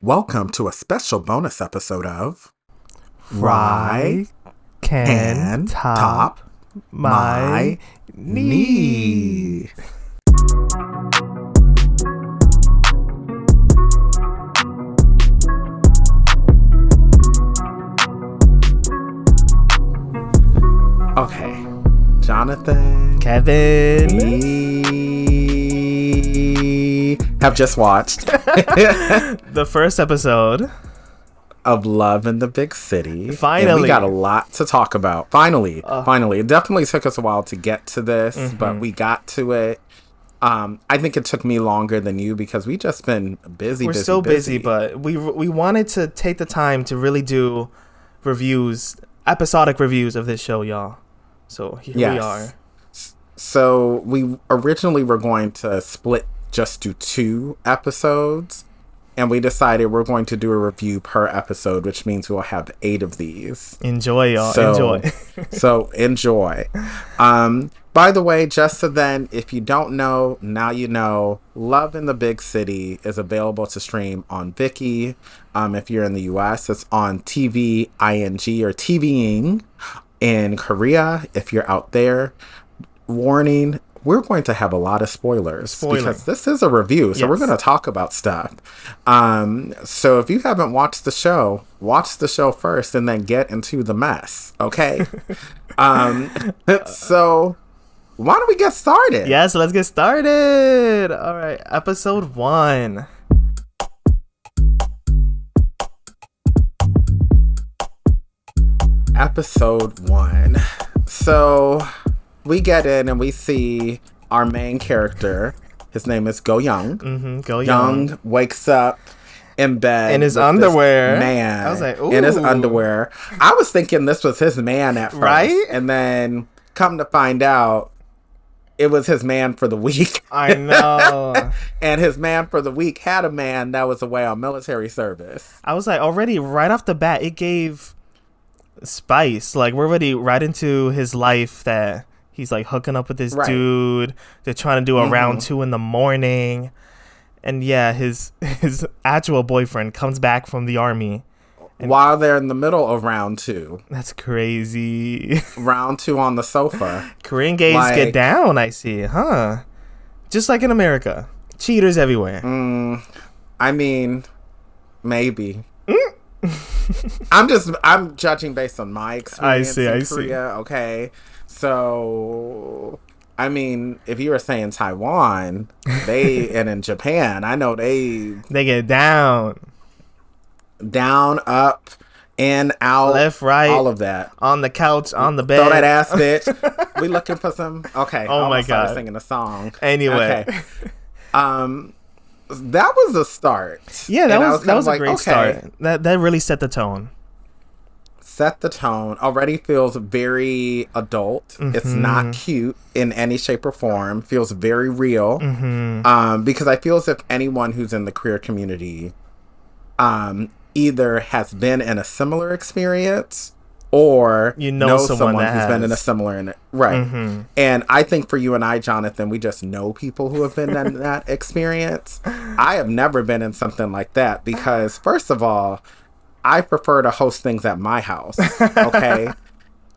Welcome to a special bonus episode of Rye can top my knee. Okay, Jonathan, Kevin, we have just watched the first episode of Love in the Big City. Finally. And we got a lot to talk about. Finally. It definitely took us a while to get to this, but we got to it. I think it took me longer than you because we just been busy. We're so busy, but we wanted to take the time to really do reviews, episodic reviews of this show, y'all. So here we are. So we originally were going to just do 2 episodes, and we decided we're going to do a review per episode, which means we'll have 8 of these. Enjoy, y'all. Enjoy. So enjoy. By the way, just so then, if you don't know, now you know, Love in the Big City is available to stream on Viki. If you're in the US, it's on TVing or TVing in Korea. If you're out there, warning, we're going to have a lot of spoilers because this is a review, so we're going to talk about stuff. So if you haven't watched the show, watch the show first and then get into the mess, okay? So why don't we get started? Yeah, so let's get started. All right, episode 1. Episode 1. So we get in and we see our main character. His name is Goyoung. Goyoung. Young wakes up in bed in his underwear. Man, I was like, ooh. In his underwear. I was thinking this was his man at first, right? And then come to find out, it was his man for the week. I know. And his man for the week had a man that was away on military service. I was like, already right off the bat, it gave spice. Like, we're already right into his life that he's like hooking up with this dude. They're trying to do a round 2 in the morning. And yeah, his actual boyfriend comes back from the army. While they're in the middle of round 2. That's crazy. Round 2 on the sofa. Korean gays get down, I see, huh? Just like in America. Cheaters everywhere. I mean, maybe. I'm judging based on my experience in Korea, okay? So, I mean, if you were saying Taiwan, and in Japan, I know they get down, up, in, out, left, right, all of that, on the couch, on the bed. Throw that ass, bitch. We looking for some. Okay. Oh my God. I was singing a song. Anyway, okay. That was a start. Yeah, that was a great start. That really set the tone. Set the tone. Already feels very adult. It's not cute in any shape or form. Feels very real. Because I feel as if anyone who's in the queer community either has been in a similar experience or know someone who's been in a similar and I think for you and I, Jonathan, we just know people who have been in that experience. I have never been in something like that because first of all, I prefer to host things at my house, okay?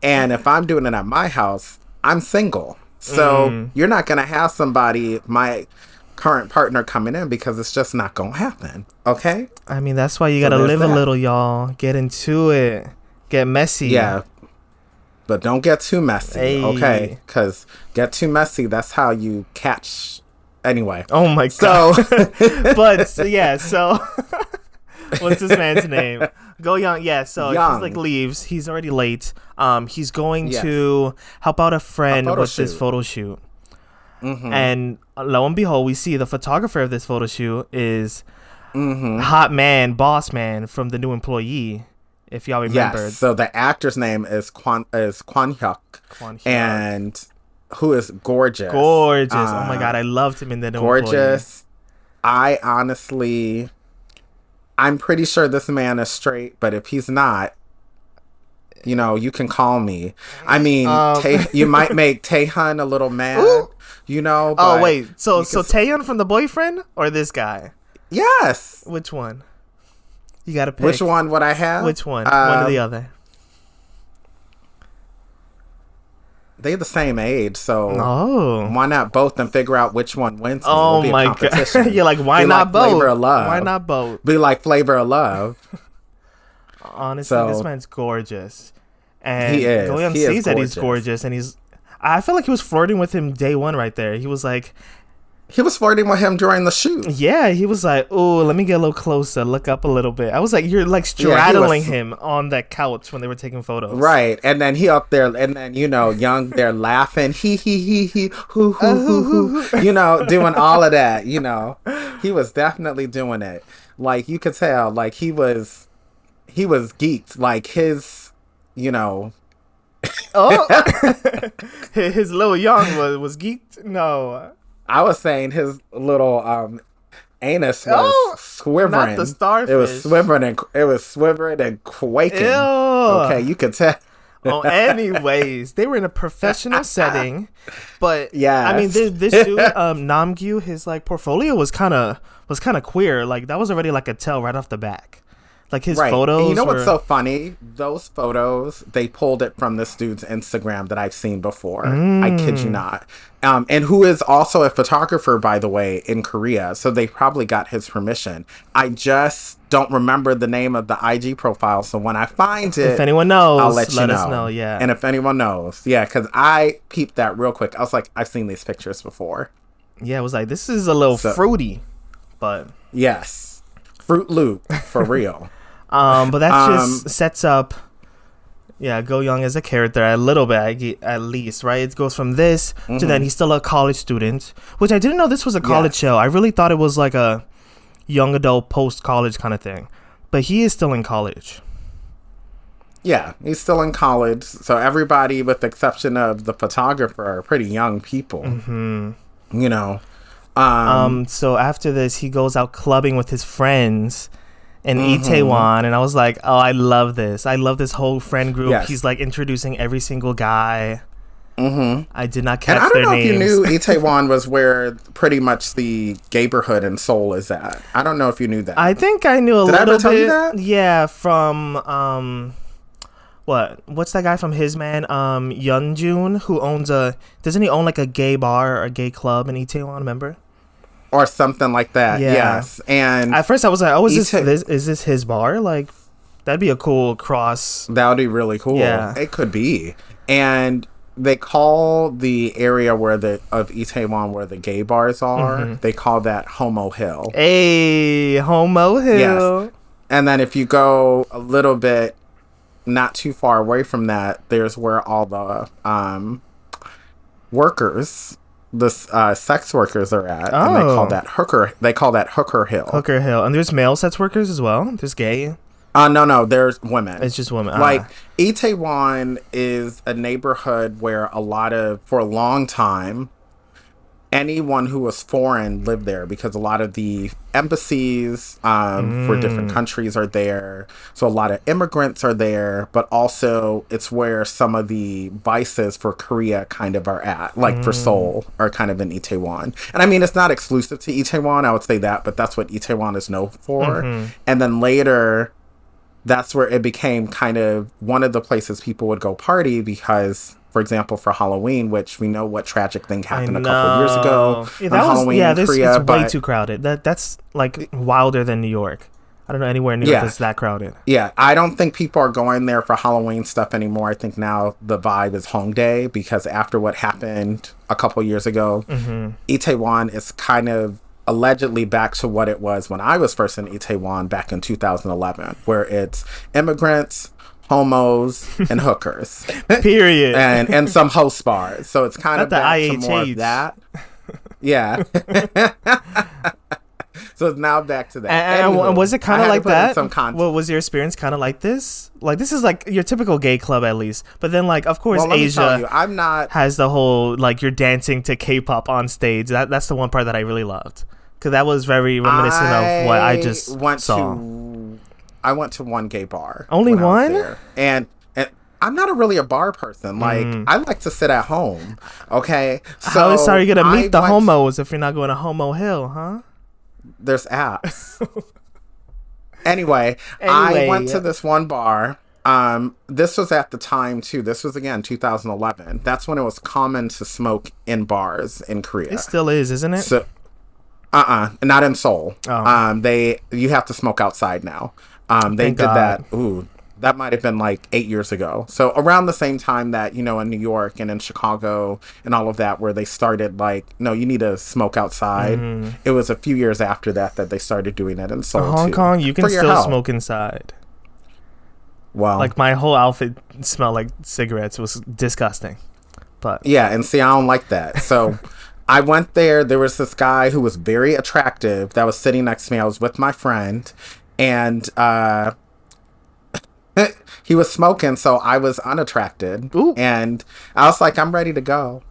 And if I'm doing it at my house, I'm single. So you're not going to have somebody, my current partner, coming in because it's just not going to happen, okay? I mean, that's why you got to live a little, y'all. Get into it. Get messy. Yeah. But don't get too messy, okay? Because get too messy, that's how you catch... Anyway. Oh, my God. So... What's this man's name? Goyoung. Yeah, so he leaves. He's already late. He's going to help out a friend with this photo shoot. And lo and behold, we see the photographer of this photo shoot is hot man, boss man from The New Employee, if y'all remember. Yes, so the actor's name is Kwan Hyuk. And who is gorgeous. Gorgeous. Oh my God, I loved him in The New Employee. Gorgeous. I honestly... I'm pretty sure this man is straight, but if he's not, you can call me. I mean, you might make Taehyun a little mad, but oh, wait. So Taehyun from The Boyfriend or this guy? Yes. Which one? You gotta pick. Which one would I have? Which one? One or the other? They're the same age, so why not both and figure out which one wins? Oh my god! You're like, why not both? Flavor of Love. Why not both? Be like Flavor of Love. Honestly, this man's gorgeous, and he is. Goyoung sees that he's gorgeous, and I feel like he was flirting with him day one right there. He was flirting with him during the shoot. Yeah, he was like, "Oh, let me get a little closer, look up a little bit." I was like, "You're like straddling him on that couch when they were taking photos." Right, and then he up there, and then Young there laughing, he, hoo, hoo, hoo, hoo, doing all of that. He was definitely doing it. Like you could tell, like he was geeked. Like his, his little Young was geeked. No. I was saying his little anus was swivering. Not the starfish. It was swivering and quaking. Ew. Okay, you could tell. Anyways, they were in a professional setting, but yeah, I mean, this dude, Namgyu, his like portfolio was kind of queer. Like that was already like a tell right off the back. Like his photos. And what's so funny? Those photos, they pulled it from this dude's Instagram that I've seen before. I kid you not. And who is also a photographer, by the way, in Korea. So they probably got his permission. I just don't remember the name of the IG profile. So when I find it, if anyone knows, I'll let us know. Yeah. And if anyone knows, because I peeped that real quick. I was like, I've seen these pictures before. Yeah, I was like, this is a little fruity, but yes, Fruit Loop for real. But that just sets up, Goyoung as a character a little bit, at least, right? It goes from this to then he's still a college student, which I didn't know this was a college show. I really thought it was like a young adult post-college kind of thing. But he is still in college. Yeah, he's still in college. So everybody, with the exception of the photographer, are pretty young people. So after this, he goes out clubbing with his friends in Itaewon, and I was like, oh, I love this. I love this whole friend group. Yes. He's like introducing every single guy. I did not catch their names. I don't know if you knew Itaewon was where pretty much the gayborhood in Seoul is at. I don't know if you knew that. I think I knew a little bit. Did I ever tell you that? Yeah, from what's that guy from His Man? Yeonjun, who owns doesn't he own like a gay bar or a gay club in Itaewon, remember? Or something like that. Yeah. Yes. And at first I was like, oh, is this his bar? Like, that'd be a cool cross. That would be really cool. Yeah. It could be. And they call the area of Itaewon where the gay bars are, they call that Homo Hill. Hey, Homo Hill. Yes. And then if you go a little bit not too far away from that, there's where all the workers, the sex workers are at, and they call that Hooker Hill. Hooker Hill. And there's male sex workers as well? There's gay? No, there's women. It's just women. Like, Itaewon is a neighborhood where for a long time, anyone who was foreign lived there, because a lot of the embassies for different countries are there. So a lot of immigrants are there, but also it's where some of the vices for Korea kind of are at, like for Seoul, are kind of in Itaewon. And I mean, it's not exclusive to Itaewon, I would say that, but that's what Itaewon is known for. And then later, that's where it became kind of one of the places people would go party because, for example, for Halloween, which we know what tragic thing happened a couple of years ago Halloween in Korea. It's way too crowded. That's like wilder than New York. I don't know anywhere in New York that's that crowded. Yeah, I don't think people are going there for Halloween stuff anymore. I think now the vibe is Hongdae, because after what happened a couple years ago, Itaewon is kind of allegedly back to what it was when I was first in Itaewon back in 2011, where it's immigrants, homos, and hookers. Period. and some host bars. So it's kind of back to more of that. Yeah. So it's now back to that. And was it kind of like that? Well, was your experience kind of like this? Like, this is like your typical gay club, at least. But then, like, of course, Asia has the whole, like, you're dancing to K-pop on stage. That's the one part that I really loved. Because that was very reminiscent of what I just saw. I went to one gay bar. Only one? And I'm not really a bar person. Like, I like to sit at home. Okay? So how are you going to meet the homos if you're not going to Homo Hill, huh? There's apps. Anyway, I went to this one bar. This was at the time too. This was again 2011. That's when it was common to smoke in bars in Korea. It still is, isn't it? So, not in Seoul. Oh. You have to smoke outside now. They did that. Ooh, that might have been like 8 years ago. So around the same time that, in New York and in Chicago and all of that, where they started like, no, you need to smoke outside. It was a few years after that they started doing it in Seoul. Hong Kong, you can still smoke inside. Well, like my whole outfit smelled like cigarettes. It was disgusting. But yeah, and see, I don't like that. So I went there. There was this guy who was very attractive that was sitting next to me. I was with my friend, and he was smoking, so I was unattracted. Ooh. And I was like, I'm ready to go.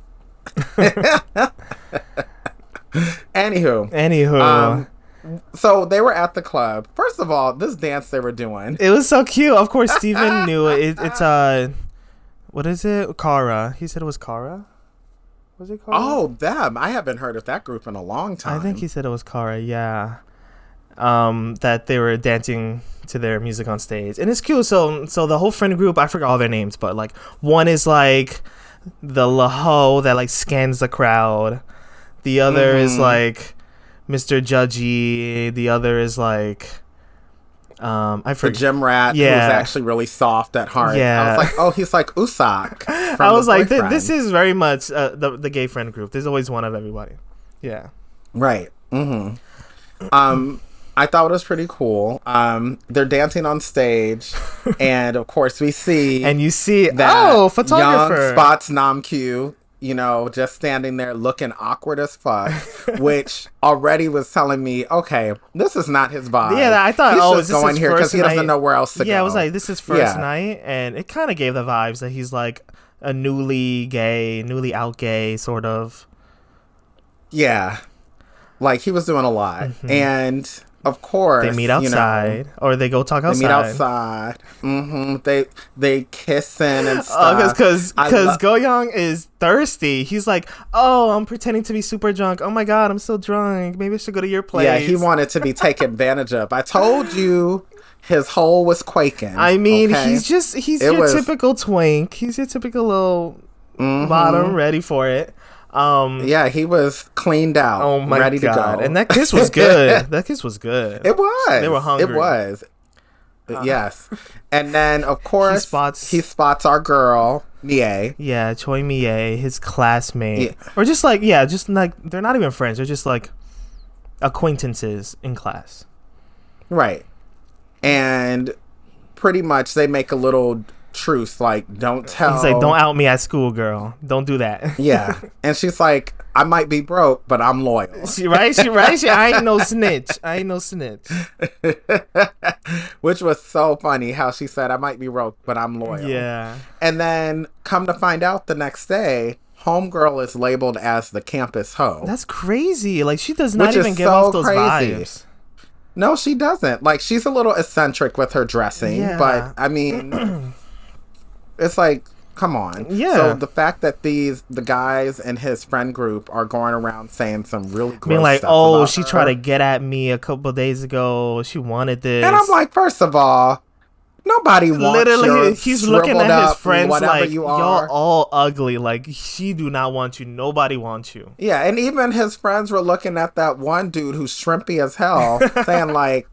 Anywho. So they were at the club. First of all, this dance they were doing. It was so cute. Of course, Steven knew it. It's what is it? Kara. He said it was Kara. Was it Kara? Oh, them. I haven't heard of that group in a long time. I think he said it was Kara, yeah. That they were dancing to their music on stage. And it's cute. So the whole friend group, I forgot all their names, but like one is like the Laho that like scans the crowd. The other is like Mr. Judgy. The other is like I forget. The gym rat who was actually really soft at heart. Yeah. I was like, oh, he's like Usak. I was like, this is very much the gay friend group. There's always one of everybody. Yeah. Right. I thought it was pretty cool. They're dancing on stage, and of course we see and you see that photographer Young spots Namkyu, just standing there looking awkward as fuck, which already was telling me, okay, this is not his vibe. Yeah, I thought, he's just going here because he doesn't know where else to go. Yeah, I was like, this is first night, and it kind of gave the vibes that he's like a newly out gay sort of. Yeah, like he was doing a lot, and of course they meet outside, or they go talk outside. They meet outside. They kissing and stuff. Because Goyoung is thirsty. He's like, oh, I'm pretending to be super drunk. Oh my god, I'm so drunk. Maybe I should go to your place. Yeah, he wanted to be taken advantage of. I told you. His hole was quaking. I mean, he's your typical twink. He's your typical little bottom, ready for it. Yeah, he was cleaned out. Oh my ready god! to go. And that kiss was good. That kiss was good. It was. They were hungry. It was. Yes, and then of course he spots our girl Mie. Yeah, Choi Mie, his classmate, or just like they're not even friends. They're just like acquaintances in class. Right, and pretty much they make a little truce, like, don't tell. He's like, don't out me at school, girl. Don't do that. Yeah. And she's like, I might be broke, but I'm loyal. She right. I ain't no snitch. Which was so funny how she said, I might be broke, but I'm loyal. Yeah. And then come to find out the next day, homegirl is labeled as the campus hoe. That's crazy. Like, she does not even give off those vibes. No, she doesn't. Like, she's a little eccentric with her dressing, but I mean, it's like, come on. Yeah. So the fact that the guys in his friend group are going around saying some really gross like, stuff oh, she her. tried to get at me a couple of days ago. She wanted this. And I'm like, first of all, nobody wants literally. He's looking at his friends like, y'all all ugly. Like, she do not want you. Nobody wants you. Yeah, and even his friends were looking at that one dude who's shrimpy as hell, saying like,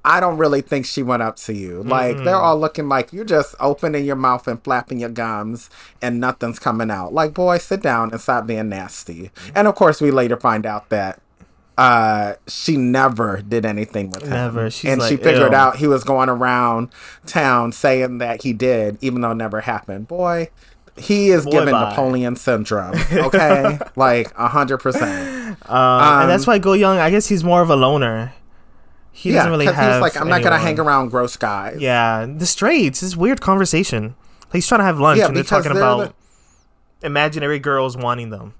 I don't really think she went up to you. Like, they're all looking like you're just opening your mouth and flapping your gums and nothing's coming out. Like, boy, sit down and stop being nasty. And of course, we later find out that she never did anything with him. Never. She's and like, she figured out he was going around town saying that he did, even though it never happened. Boy, he is giving Napoleon syndrome. Okay? Like, 100%. And that's why Goyoung, I guess he's more of a loner. He doesn't really have he's like, I'm not going to hang around gross guys. Yeah. The straights, this weird conversation. He's trying to have lunch and they're talking about imaginary girls wanting them.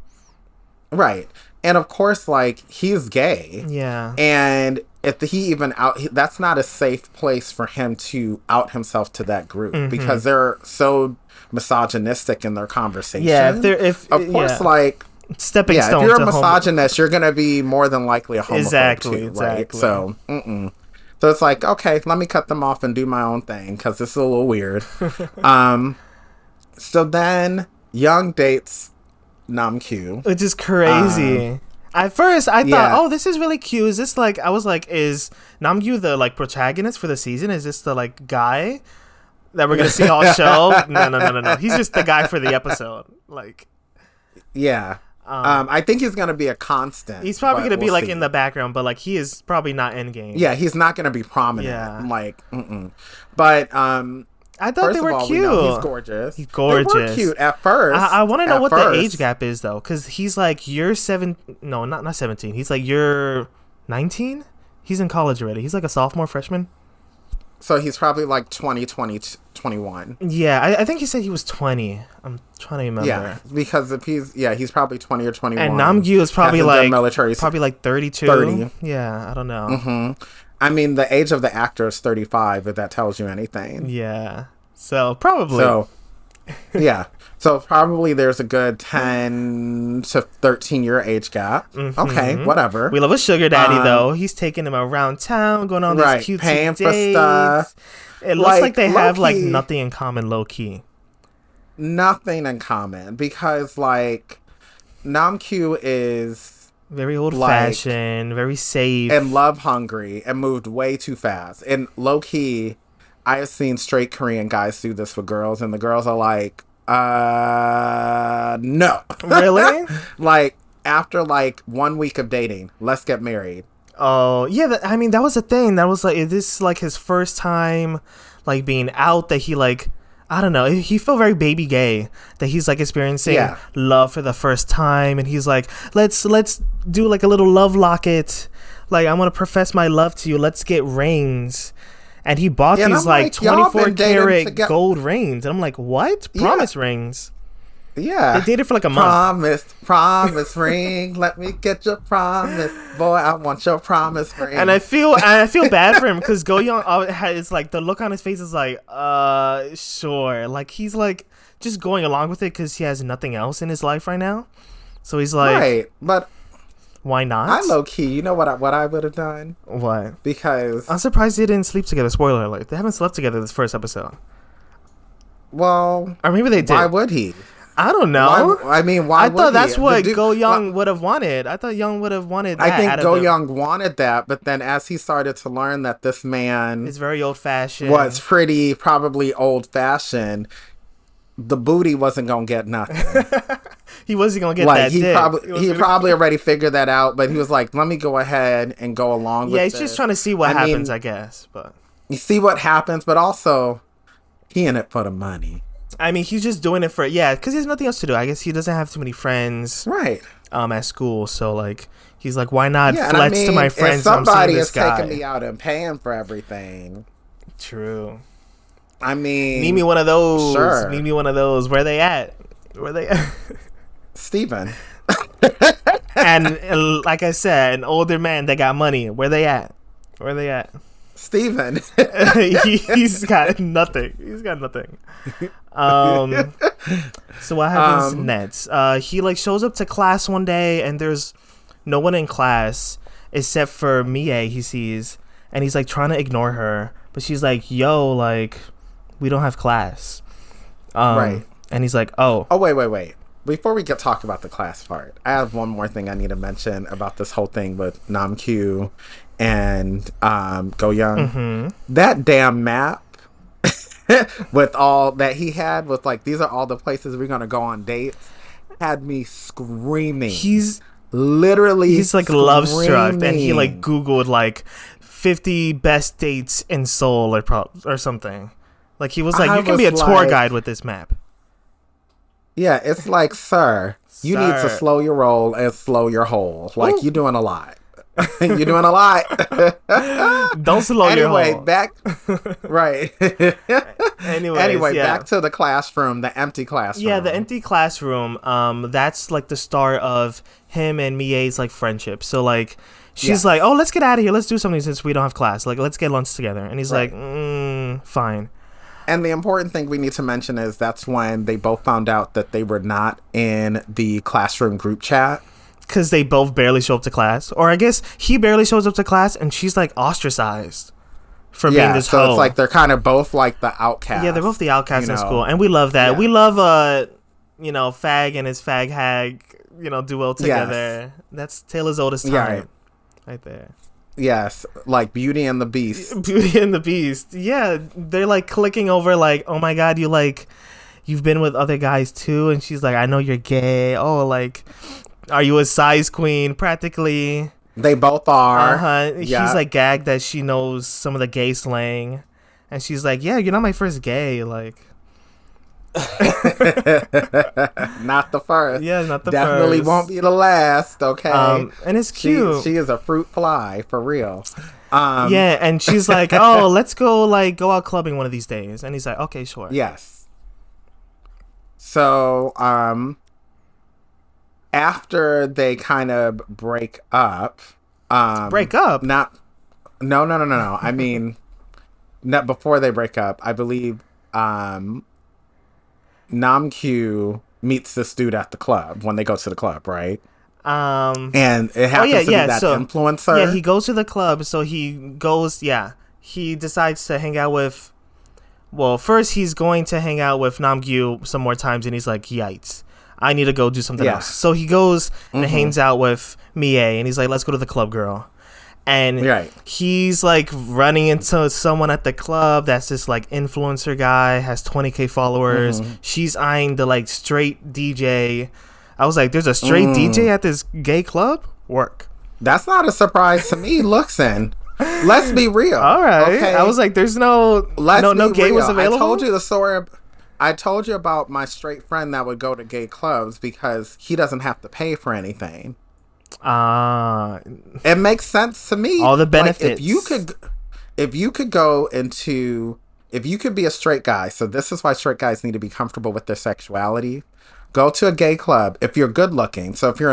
Right. And of course, like, he's gay. Yeah. And if he even that's not a safe place for him to out himself to that group because they're so misogynistic in their conversation. Yeah. Of course, like, stepping stone. If you're a misogynist, you're gonna be more than likely a homophobe exactly, too, right? So, So it's like, okay, let me cut them off and do my own thing because this is a little weird. So then Young dates Namkyu, which is crazy. At first, I thought, oh, this is really cute. Is this like, I was like, is Namgyu the like protagonist for the season? Is this the like guy that we're gonna see all show? No. He's just the guy for the episode. Like, yeah. I think he's gonna be a constant. He's probably gonna be like in the background, but like he is probably not in game. Yeah, he's not gonna be prominent. Yeah. Like, but I thought they were cute. We know he's gorgeous. He's gorgeous. They were cute at first. I want to know what the age gap is though, because he's like you're not 17. He's like you're 19. He's in college already. He's like a sophomore, freshman. So he's probably like 21. Yeah, I think he said he was 20. I'm trying to remember. Yeah, because if he's probably 20 or 21. And Namgyu is probably like 32. 30. Yeah, I don't know. Mm-hmm. I mean, the age of the actor is 35, if that tells you anything. Yeah. So, probably. So, yeah. So, probably there's a good 10 to 13-year age gap. Mm-hmm. Okay, whatever. We love a sugar daddy, though. He's taking him around town, going on these cute dates. For stuff. It looks like they have, like, nothing in common, low-key. Nothing in common. Because, like, Namkyu is... very old-fashioned, very safe. And love-hungry, and moved way too fast. And low-key, I have seen straight Korean guys do this for girls, and the girls are like, no. Really? Like, after, like, 1 week of dating, let's get married. Oh, yeah, I mean, that was the thing. That was, like, is this, like, his first time, like, being out that he, like... I don't know. He felt very baby gay that he's like experiencing love for the first time, and he's like, let's do like a little love locket. Like, I want to profess my love to you. Let's get rings. And he bought these like 24 karat gold rings, and I'm like, what? Promise rings. Yeah. They dated for like a month. Promise ring. Let me get your promise. Boy, I want your promise ring. And I feel bad for him because Goyoung has like the look on his face is like, sure. Like he's like just going along with it because he has nothing else in his life right now. So he's like, right, but why not? I low key, you know what I would have done? What? Because I'm surprised they didn't sleep together. Spoiler alert: they haven't slept together this first episode. Well, or maybe they did. Why would he? I don't know. Why I thought that's what Goyoung would have wanted. I thought Young would have wanted that. I think Goyoung wanted that, but then as he started to learn that this man is very old-fashioned, was probably old-fashioned, the booty wasn't going to get nothing. He wasn't going to get that dick. He probably already figured that out, but he was like, let me go ahead and go along with it. Yeah, he's just trying to see what happens, I guess. But you see what happens, but also, he in it for the money. I mean, he's just doing it for because he has nothing else to do. I guess he doesn't have too many friends, right? At school, so like he's like, why not flex to my friends? If somebody is taking me out and paying for everything. True. I mean, need me one of those. Sure. Need me one of those. Where they at? Steven. And like I said, an older man that got money. Where they at? Steven. He's got nothing. So what happens next? He like shows up to class one day and there's no one in class except for Mie he sees, and he's like trying to ignore her, but she's like, yo, like we don't have class. Right. And he's like, oh wait. Before we talk about the class part, I have one more thing I need to mention about this whole thing with Namkyu and Goyoung. Mm-hmm. That damn map with all that he had with like, these are all the places we're gonna go on dates, had me screaming. He's like screaming. Love struck, and he like Googled like 50 best dates in Seoul or something. Like he was like, you can be a tour guide with this map. Yeah, it's like, sir, you need to slow your roll and slow your hole. Like, you're doing a lot. You're doing a lot. Don't slow your hole. Anyway, back. Right. Anyway, yeah. Back to the classroom, the empty classroom. Yeah, the empty classroom. That's like the start of him and Mie's like friendship. So like, she's like, oh, let's get out of here. Let's do something since we don't have class. Like, let's get lunch together. And he's like, fine. And the important thing we need to mention is that's when they both found out that they were not in the classroom group chat. Because they both barely show up to class. Or I guess he barely shows up to class and she's like ostracized. for being this so hoe. it's like they're kind of both like the outcasts. Yeah, they're both the outcasts in school, and we love that. We love Fag and his fag hag, duo together. That's Taylor's oldest time, right there. Yes, like Beauty and the Beast. Beauty and the Beast. Yeah, they're like clicking over like, oh my god, you've been with other guys too, and she's like, I know you're gay. Oh, like, are you a size queen? Practically. They both are. He's like gagged that she knows some of the gay slang, and she's like, yeah, you're not my first gay, like. Not the first. Yeah, not the Definitely first. won't be the last. Okay. And it's cute. She is a fruit fly for real. Yeah, and she's like, oh, let's go out clubbing one of these days, and he's like, okay, sure. Yes. So after they kind of break up. Break up? No. I mean, not before they break up. I believe Namkyu meets this dude at the club when they go to the club, right? And it happens to be that influencer. Yeah, he goes to the club, so he decides to hang out with. Well, first he's going to hang out with Namkyu some more times, and he's like, yikes, I need to go do something else. So he goes and hangs out with Mie, and he's like, let's go to the club, girl. And he's like running into someone at the club that's this like influencer guy, has 20K followers. She's eyeing the like straight DJ. I was like, there's a straight DJ at this gay club? Work. That's not a surprise to me. Listen, let's be real. All right. Okay? I was like, there's no gay was available. I told you the story. I told you about my straight friend that would go to gay clubs because he doesn't have to pay for anything. It makes sense to me. All the benefits. Like if you could be a straight guy, so this is why straight guys need to be comfortable with their sexuality. Go to a gay club if you're good looking. So if you're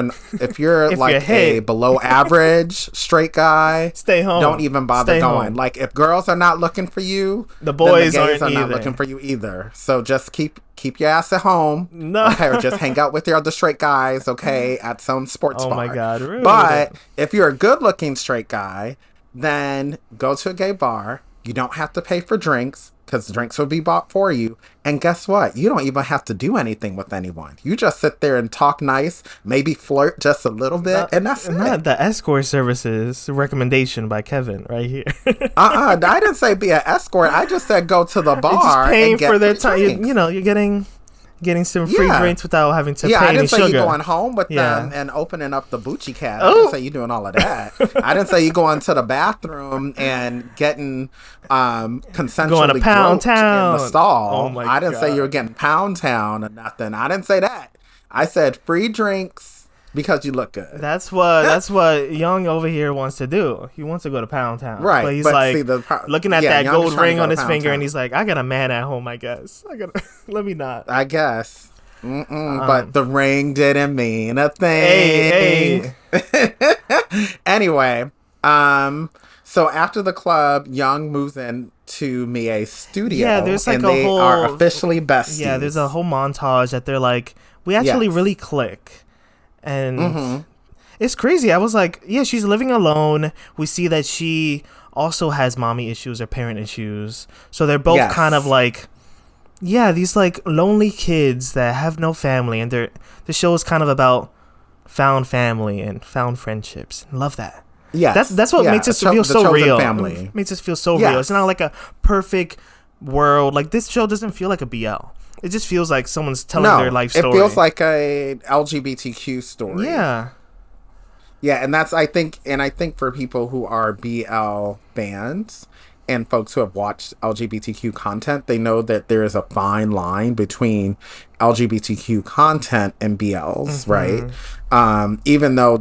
a below average straight guy, stay home. Don't even bother going. Home. Like if girls are not looking for you, the boys then the gays are not looking for you either. So just keep your ass at home. No. Okay, or just hang out with your other straight guys, okay, at some sports bar. Oh my god, rude. But if you're a good looking straight guy, then go to a gay bar. You don't have to pay for drinks because drinks will be bought for you. And guess what? You don't even have to do anything with anyone. You just sit there and talk nice, maybe flirt just a little bit, and that's not the escort services recommendation by Kevin right here. I didn't say be an escort. I just said go to the bar. Just paying and get for their time. You're getting some free drinks without having to pay any sugar. I didn't say you going home with them and opening up the Bucci cat. I didn't say you doing all of that. I didn't say you going to the bathroom and getting consensually going to Pound Town in the stall. Oh my I didn't say you were getting Pound Town or nothing. I didn't say that. I said free drinks because you look good. That's what Young over here wants to do. He wants to go to Pound Town. Right. But he's looking at that Young gold ring on his finger, Town. And he's like, I got a man at home, I guess. Let me not. I guess. But the ring didn't mean a thing. Hey. Anyway, so after the club, Young moves in to Mie's studio. Yeah, there's like and a they whole are officially besties. Yeah, there's a whole montage that they're like, we actually really click. And it's crazy. I was like, yeah, she's living alone. We see that she also has mommy issues or parent issues. So they're both kind of like, these like lonely kids that have no family. And the show is kind of about found family and found friendships. Love that. Yeah, that's what makes us feel so real. Family. Makes us feel so real. It's not like a perfect world. Like this show doesn't feel like a BL. It just feels like someone's telling their life story. It feels like a LGBTQ story. Yeah. Yeah, and I think for people who are BL fans and folks who have watched LGBTQ content, they know that there is a fine line between LGBTQ content and BLs, right? Even though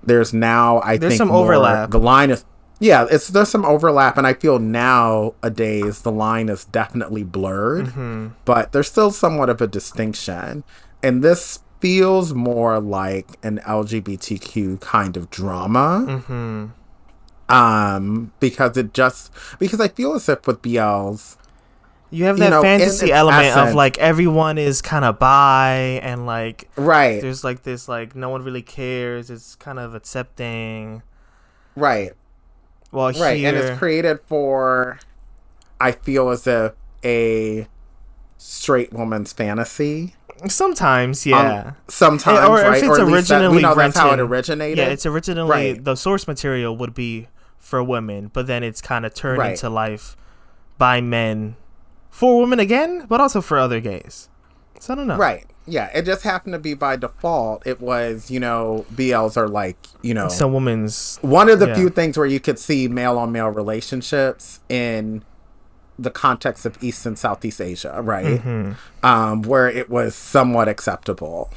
there's now, there's some overlap. The line is, there's some overlap, and I feel nowadays the line is definitely blurred, but there's still somewhat of a distinction. And this feels more like an LGBTQ kind of drama. Because I feel as if with BLs, you have that fantasy element of like everyone is kind of bi and like there's like this like no one really cares, it's kind of accepting, Well, right, here, and it's created for, I feel as if a straight woman's fantasy. sometimes, yeah. Sometimes, or right? if it's Or at least originally we know that's how it written, originated. yeah, it's originally right. the source material would be for women, but then it's kind of turned Right. into life by men for women again, but also for other gays. So I don't know. Right. Yeah, it just happened to be by default. It was, BLs are like, It's a woman's. one of the Yeah. few things where you could see male on male relationships in the context of East and Southeast Asia, right? Where it was somewhat acceptable.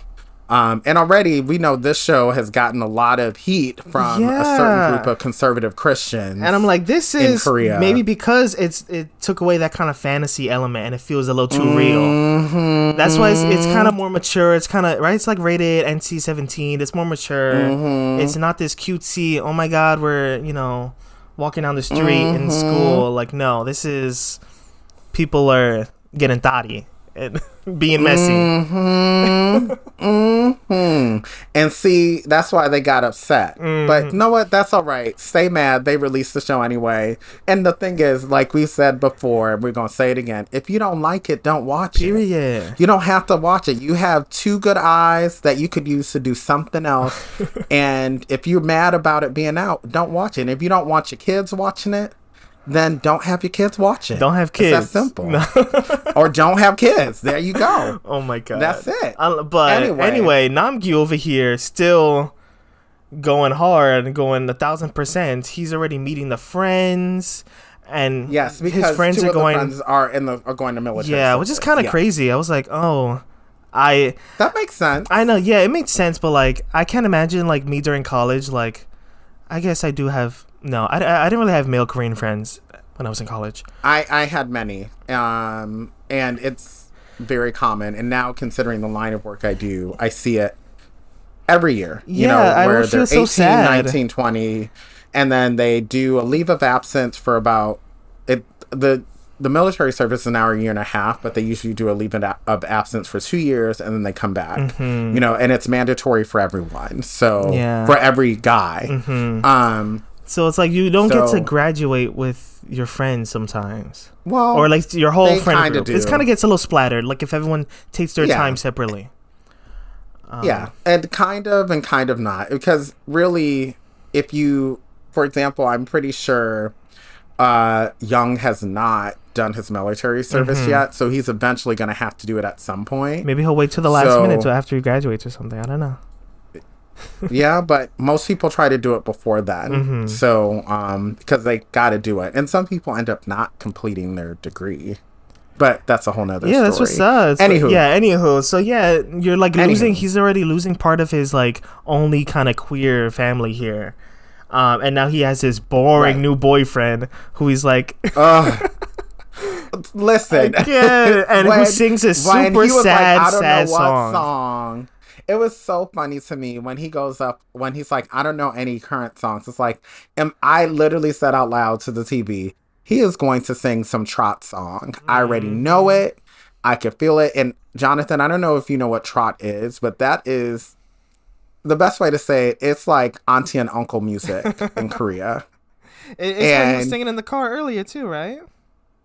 And already we know this show has gotten a lot of heat from a certain group of conservative Christians. And I'm like, this is Korea. maybe because it took away that kind of fantasy element and it feels a little too real. That's why it's kind of more mature. It's kind of, right? It's like rated NC-17. It's more mature. It's not this cutesy, oh my God, we're, walking down the street in school. Like, no, this is, people are getting thotty and being messy. And see, that's why they got upset. But you know what? That's all right. Stay mad. They released the show anyway. And the thing is, like we said before, we're going to say it again. If you don't like it, don't watch it. You don't have to watch it. You have two good eyes that you could use to do something else. And if you're mad about it being out, don't watch it. And if you don't want your kids watching it, then don't have your kids watch it. Don't have kids. It's that simple. No. Or don't have kids. There you go. Oh my God. That's it. But anyway, Namgyu over here still going hard, going 1,000%. He's already meeting the friends, and yes, because his friends two are of going. The friends are going to military. Yeah, which is kind of crazy. I was like, that makes sense. I know. Yeah, it makes sense, but like, I can't imagine like me during college. Like, I guess I do have. No, I didn't really have male Korean friends when I was in college. I had many, and it's very common. And now, considering the line of work I do, I see it every year. Where they're 18, 19, 20, and then they do a leave of absence for about it. The military service is now a year and a half, but they usually do a leave of absence for 2 years, and then they come back. And it's mandatory for everyone. So for every guy. So it's like you don't get to graduate with your friends sometimes. Well, or like your whole friend group. do. It kind of gets a little splattered, like if everyone takes their time separately. And kind of not. Because really, if you, for example, I'm pretty sure Young has not done his military service yet, so he's eventually going to have to do it at some point. Maybe he'll wait till the last minute till after he graduates or something. I don't know. Yeah, but most people try to do it before then. So, because they got to do it. And some people end up not completing their degree. But that's a whole nother story. Yeah, that's what's up. Anywho. So, yeah, you're like losing, he's already losing part of his like only kind of queer family here. And now he has his boring new boyfriend who he's like... Listen. And who sings a super sad song. It was so funny to me when he goes up, when he's like, I don't know any current songs. It's like, I literally said out loud to the TV, he is going to sing some trot song. I already know it. I can feel it. And Jonathan, I don't know if you know what trot is, but that is the best way to say it. It's like auntie and uncle music in Korea. It's what he was singing in the car earlier too, right?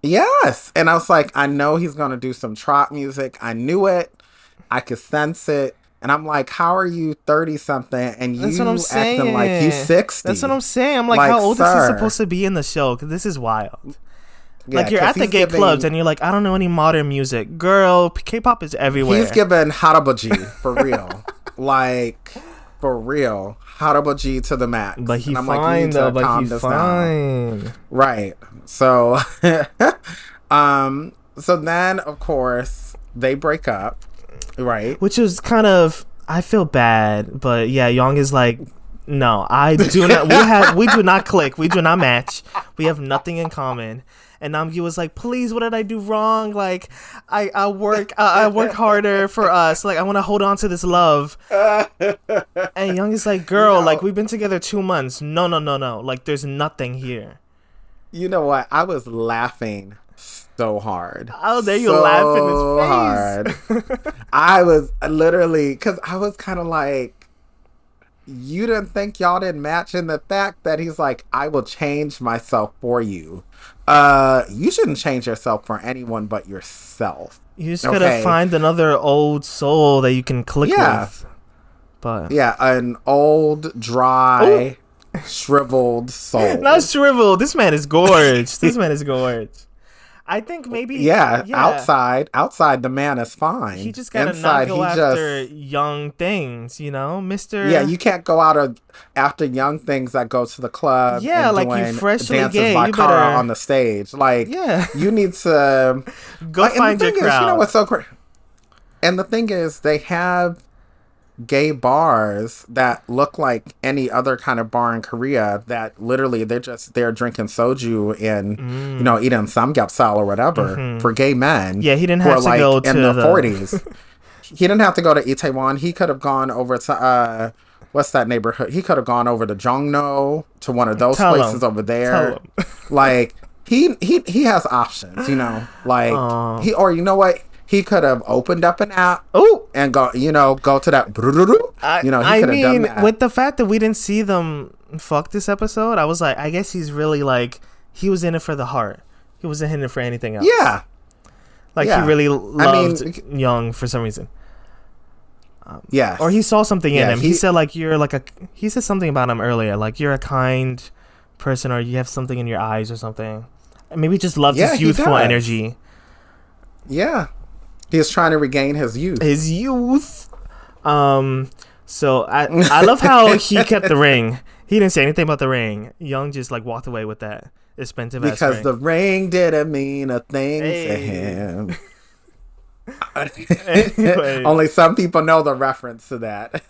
Yes. And I was like, I know he's going to do some trot music. I knew it. I could sense it. And I'm like, how are you 30-something and you acting like you 60? That's what I'm saying. I'm like how old is he supposed to be in the show? Because this is wild. Yeah, like, you're at the gay clubs and you're like, I don't know any modern music. Girl, K-pop is everywhere. He's giving harabaji, for real. Like, for real. Harabaji to the max. But he's fine, though. But he's fine. Down. Right. So, so then, of course, they break up. Right. Which is kind of, I feel bad, but yeah, Young is like, no, I do not, we do not click, we do not match, we have nothing in common. And Namgyu was like, please, what did I do wrong? Like, I work harder for us, like, I want to hold on to this love. And Young is like, girl, like, we've been together 2 months, no, like, there's nothing here. You know what, I was laughing so hard. Oh, there you laugh in his face. Hard. I was literally, because I was kind of like, you didn't think y'all didn't match in the fact that he's like, I will change myself for you. You shouldn't change yourself for anyone but yourself. You just gotta find another old soul that you can click with. But yeah, an old, dry, shriveled soul. Not shriveled. This man is gorged. This man is gorged. I think maybe outside the man is fine. He just gotta not go after young things, you know, Mr. Yeah, you can't go out after young things that go to the club. Yeah, like you freshly dances gay. by You Cara better on the stage. Like, you need to go find your crowd. You know what's so crazy? And the thing is, they have gay bars that look like any other kind of bar in Korea that literally they're drinking soju and you know, eating samgyeopsal or whatever for gay men. Yeah, he didn't have to go to in the 40s. He didn't have to go to Itaewon. He could have gone over to what's that neighborhood? He could have gone over to Jongno, to one of those places over there. Like he has options, you know. Like or you know what? He could have opened up an app and go to that. He could have done that. With the fact that we didn't see them fuck this episode, I was like, I guess he's really like, he was in it for the heart. He wasn't in it for anything else. Yeah. He really loved Young for some reason. Yeah. Or he saw something in him. He said like, he said something about him earlier. Like, you're a kind person, or you have something in your eyes or something. Maybe just loved his youthful energy. Yeah. He is trying to regain his youth. His youth. So I love how he kept the ring. He didn't say anything about the ring. Young just like walked away with that expensive ass ring. Because the ring didn't mean a thing to him. Anyway. Only some people know the reference to that.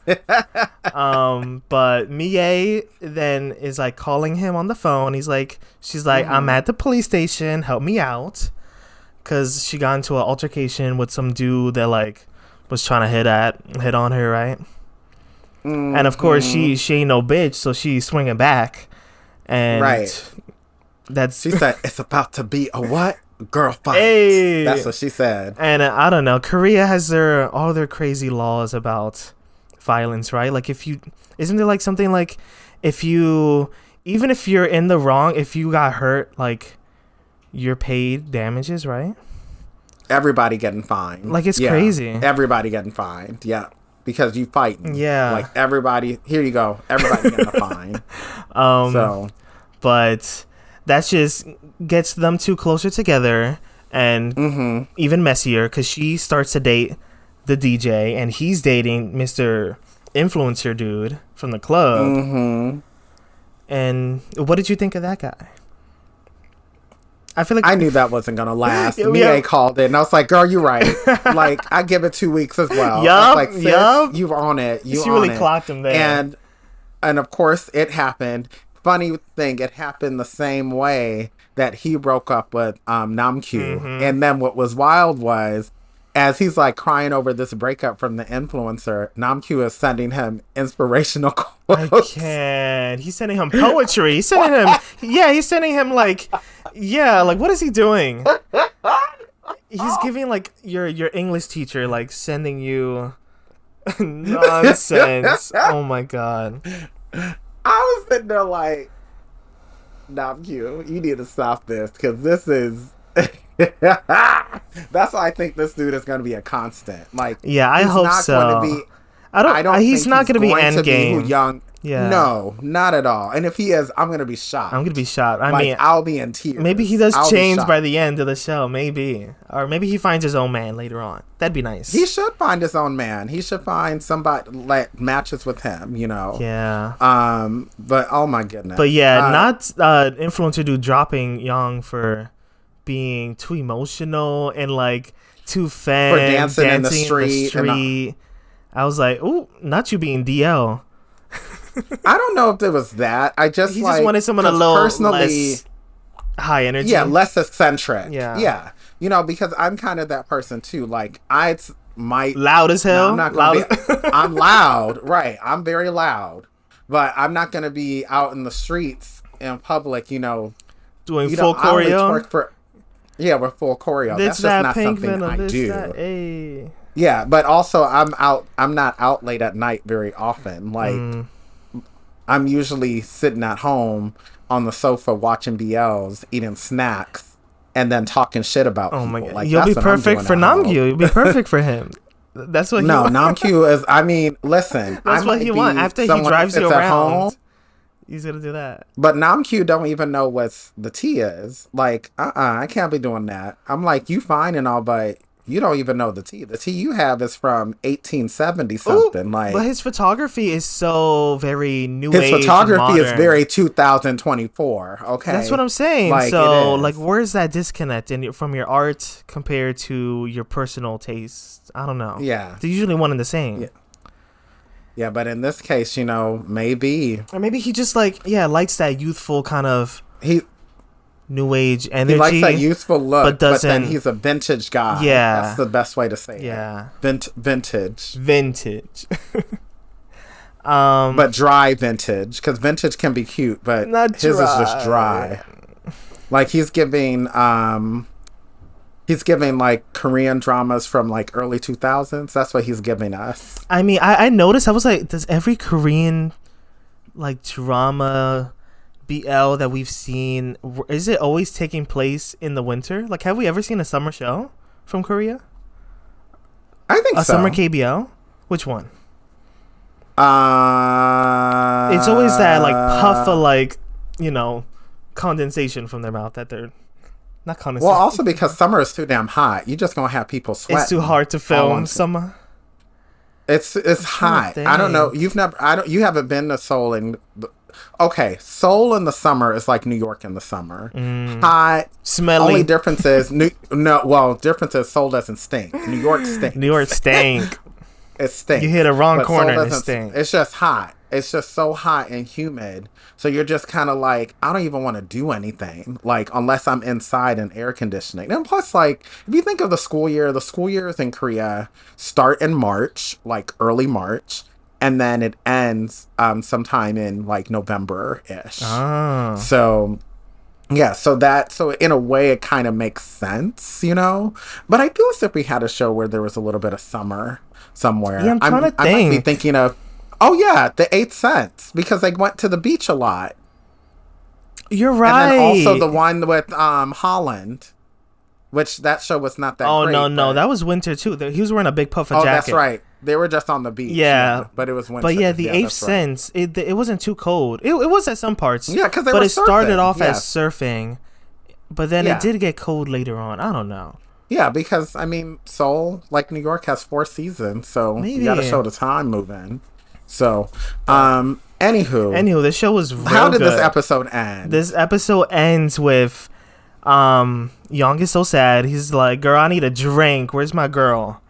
But Mie then is like calling him on the phone. She's like, I'm at the police station. Help me out. Because she got into an altercation with some dude that like was trying to hit on her, right? And of course she ain't no bitch, so she's swinging back. And she said it's about to be a what? Girl fight. Hey. That's what she said. And I don't know. Korea has all their crazy laws about violence, right? Like isn't there like something like even if you're in the wrong, if you got hurt, like, you're paid damages, right? Everybody getting fined. Like, it's crazy. Everybody getting fined. Yeah. Because you fighting. Yeah. Like, everybody, here you go. Everybody getting a fine. But that just gets them two closer together, and even messier, because she starts to date the DJ, and he's dating Mr. Influencer dude from the club. And what did you think of that guy? I feel like I knew that wasn't gonna last. Mia called it, and I was like, "Girl, you're right." Like, I give it 2 weeks as well. Yup, like, sis, you on it. She really clocked him there, and of course it happened. Funny thing, it happened the same way that he broke up with Namkyu, and then what was wild was, as he's like crying over this breakup from the influencer, Namkyu is sending him inspirational quotes. I can't. He's sending him poetry. He's sending him. He's sending him like what is he doing? He's giving like your English teacher, like, sending you nonsense. Oh my god. I was sitting there like, Namkyu, you need to stop this, because this is. That's why I think this dude is going to be a constant. Like, I hope so. He's not going to be Endgame. Young. Yeah. No, not at all. And if he is, I'm going to be shocked. I mean, I'll be in tears. Maybe he does change by the end of the show. Maybe. Or maybe he finds his own man later on. That'd be nice. He should find his own man. He should find somebody that matches with him, you know. Yeah. But oh my goodness. But not influencer dude dropping Young for being too emotional and like too femme, for dancing in the street. I was like, ooh, not you being DL. I don't know if it was that. He just wanted someone a little less high energy. Yeah, less eccentric. Yeah. You know, because I'm kind of that person too. Like, loud as hell. No, I'm not I'm loud, right? I'm very loud, but I'm not gonna be out in the streets in public. You know, doing full choreo. With full choreo. That's just not something I do. Hey. Yeah, but also I'm not out late at night very often. Like, I'm usually sitting at home on the sofa watching BLs, eating snacks, and then talking shit about people. My God. Like, you'll be perfect for Namgyu. You'll be perfect for him. That's what he wants. Namgyu is, I mean, listen. That's what he wants. After he drives you around, he's going to do that. But Namgyu don't even know what the tea is. Like, I can't be doing that. I'm like, you fine and all, but you don't even know the tea. The tea you have is from 1870 something. Ooh, like, but his photography is so very new age. His photography is very 2024. Okay, that's what I'm saying. Like, so, like, where's that disconnect from your art compared to your personal taste? I don't know. Yeah, they're usually one and the same. Yeah, but in this case, maybe, or maybe he just likes that youthful kind of new age energy. He likes that youthful look, but then he's a vintage guy. Yeah, that's the best way to say it. Yeah, vintage. But dry vintage, because vintage can be cute, but his is just dry. Like, he's giving like Korean dramas from like early 2000s. That's what he's giving us. I mean, I noticed. I was like, does every Korean like drama BL that we've seen, is it always taking place in the winter? Like, have we ever seen a summer show from Korea? I think so. A summer KBL? Which one? It's always that like puff of like, condensation from their mouth that they're not condensation. Well, also because summer is too damn hot. You're just gonna have people sweating. It's too hard to film summer. It's hot. I don't know. You haven't been to Seoul in. Okay, Seoul in the summer is like New York in the summer. Hot, smelly. Only difference is difference is Seoul doesn't stink. New York stinks. New York stink. It stinks. You hit a wrong corner and it stinks. It's just hot. It's just so hot and humid. So you're just kind of like, I don't even want to do anything, like, unless I'm inside in air conditioning. And plus, like, if you think of the school years in Korea start in March, like early March, and then it ends sometime in like November-ish. So yeah, so in a way it kind of makes sense, But I feel as if we had a show where there was a little bit of summer somewhere. Yeah, I'm trying to think. I might be thinking of, The 8th Sense, because they went to the beach a lot. You're right. And then also the one with Holland, which that show was not that great. Oh, no, that was winter too. He was wearing a big puffer jacket. Oh, that's right. They were just on the beach. Yeah. But it was winter. But yeah, the 8th Sense, it wasn't too cold. It was at some parts. Yeah, because it started off as surfing, but then it did get cold later on. I don't know. Yeah, because, I mean, Seoul, like New York, has 4 seasons, so you got to show the time moving. So, anywho, the show was real How did good. this episode end? This episode ends with Young is so sad. He's like, girl, I need a drink. Where's my girl?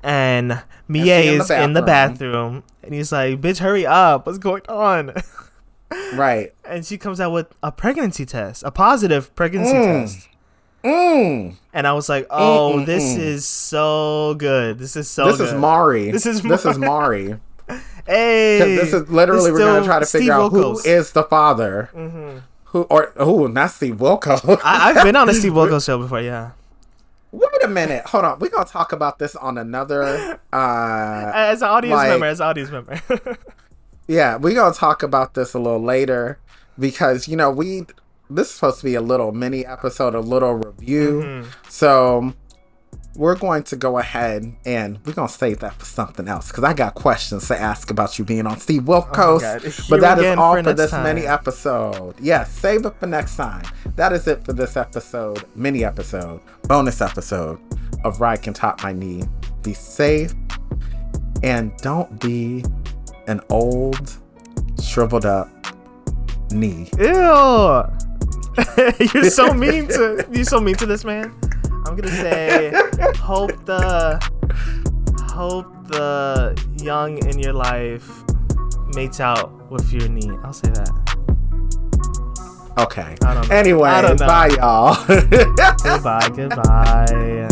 And Mie is in the bathroom. And he's like, bitch, hurry up. What's going on? Right. And she comes out with a pregnancy test. A positive pregnancy test. And I was like, oh, this is so good. This is good. This is Mari. This is Mari. Hey. This is literally, we're going to try to figure out who is the father. Not Steve Wilkos. I've been on a Steve Wilkos show before, yeah. Wait a minute. Hold on. We're going to talk about this on another... as an audience member. Yeah, we're going to talk about this a little later because, this is supposed to be a little mini episode, a little review. So we're going to go ahead and we're going to save that for something else because I got questions to ask about you being on Steve Wilkos. But that is all for this mini episode. Yes, save it for next time. That is it for this episode, mini episode, bonus episode of RyCanTopMyKnee. Be safe and don't be an old, shriveled up knee. Ew. You're so mean to this man. I'm gonna say hope the young in your life mates out with your knee. I'll say that. Okay. I don't know. Anyway, bye y'all. Goodbye.